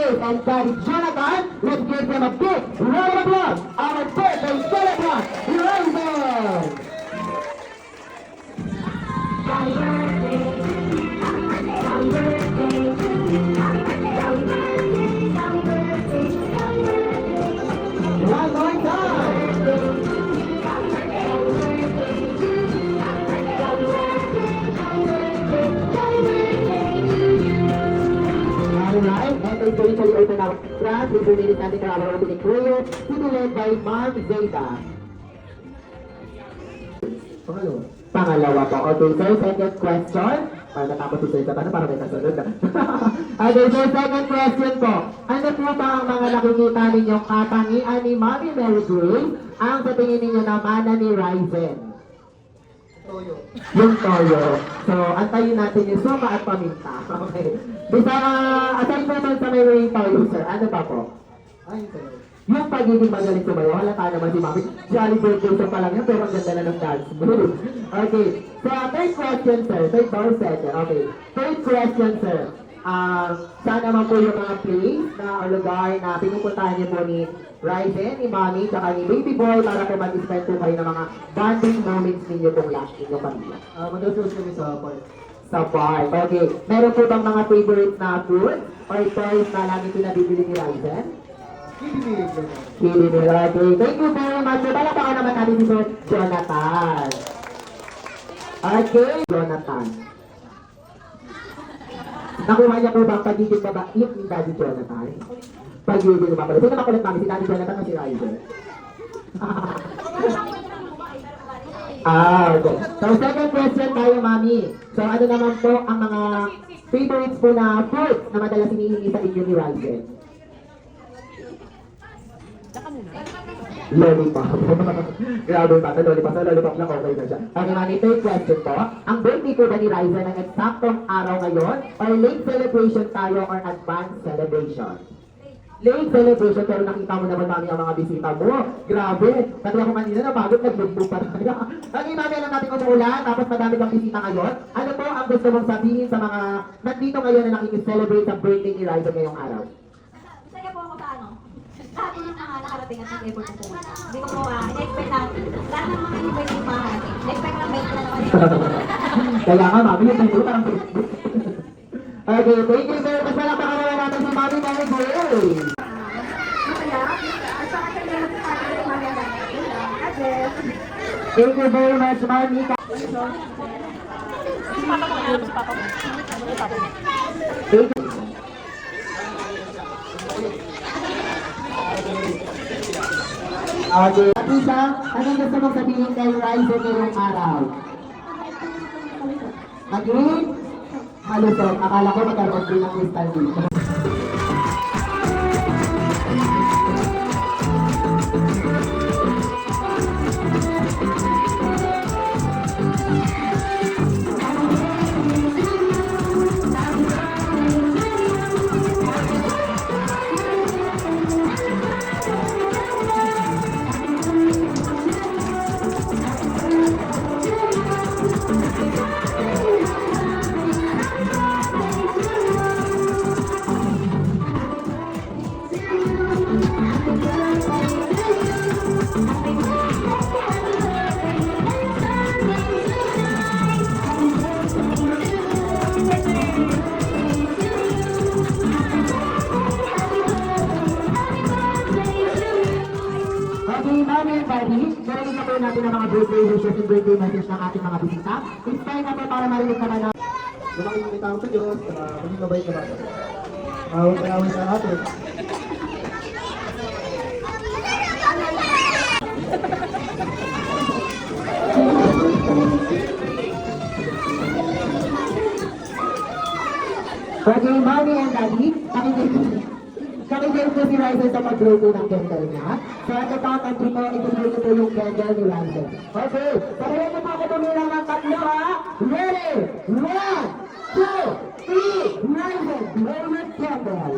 Faith and Daddy Jonathan. Let's give them a big round of applause. Our birthday celebrant, Ryzen. One more time. Alright, and we officially open our class. We will need natin our opening prayer to be led by Ma'am Zeta. Pangalawa po. Okay, sir, second question. Para natapos si Zeta, para may kasunod na. Okay, sir, second question po. Ano po ba ang mga nakikita ninyong katangian ni Mami Mary Grace ang sa tingin ninyo na mana ni Ryzen? Toyo. Yung toyo. So, antayin natin yung suka at paminta. Okay. Bisa, aside naman sa may toyo, sir, ano pa po? Ay, toyo. Yung pagiging magaling sumayo, halata naman si Mami. Jolly birthday sa pa lang yan, pero ang ganda na ng dance move. Okay. So, third question, sir. Third or second? Okay. Third question, sir. Saan naman po yung mga place na lugar na pinupuntahan niyo po ni Ryzen, ni Mami, tsaka ni Baby Boy para po mag-spend po kayo ng mga bonding moments ninyo pong last ninyo pamilya? Madalas kami sa park. Sa park. Okay. Meron po bang mga favorite na food or toys na lagi pinabibili ni Ryzen? Kinilig naman. Kili nila. Okay. Thank you very much. Palakpakan naman natin si Sir Jonathan. Okay. Jonathan. Nakuha niya po ba ang pagiging mabait ni Daddy Jonathan? Pagiging mabait. Sino makulit namin? Si Daddy Jonathan o si Ryzen? Okay. So, second question tayo, Mami. So, ano naman po ang mga favorites po na food na madalas hinihingi sa inyo ni Ryzen? Lollipop. Grabe ba? Lollipop. Sa lollipop lang okay na siya. Okay, Mami, third question po. Ang birthday ko ba ni Ryzen ang eksaktong araw ngayon? Or late celebration tayo or advanced celebration? Late celebration, pero nakita mo naman, Mami, ang mga bisita mo. Grabe. Pati ako kanina napagod, nag-book pa tayo. Okay, Mami, alam natin umuulan, tapos madami kang bisita ngayon. Ano po ang gusto mong sabihin sa mga nandito ngayon na nakikiselebrate sa birthday ni Ryzen ngayong araw? Saya po ako sa ano. Lahat po ng mga nakarating at nag-effort na pumunta. Hindi ko po in-expect na lahat ng mga invite yung mga in-expect na bait na naman. Kaya nga, Mami, yung tayo parang Facebook. Okay, thank you very much. Palakpakan naman natin si Mami Mary Grace. Masaya. At saka sa inyo sa akin ng mga address. Thank you very much, Mami. Thank you. Okay. Isa, anong gusto mong sabihin kay Ryzen ngayong araw? Agree? Malusog. Akala ko magkaroon din ng crystal dito. Okay, Mami and Daddy, narinig na po natin ang mga birthday wishes and birthday message ng ating mga bisita. It's time na po para marinig naman na Lumaking may tao sa Diyos, maging mabait na bata. Huwag kayawin sa atin. Okay, Mami and Daddy, Kami po si Ryzen sa pag-luto ng candle niya. So at the count of 3 po, ituloy po yung candle ni Ryzen. Okay, sabayan niyo po ako tumilang ng tatlo ha. Ready? 1, 2, 3, Ryzen, blow your candle.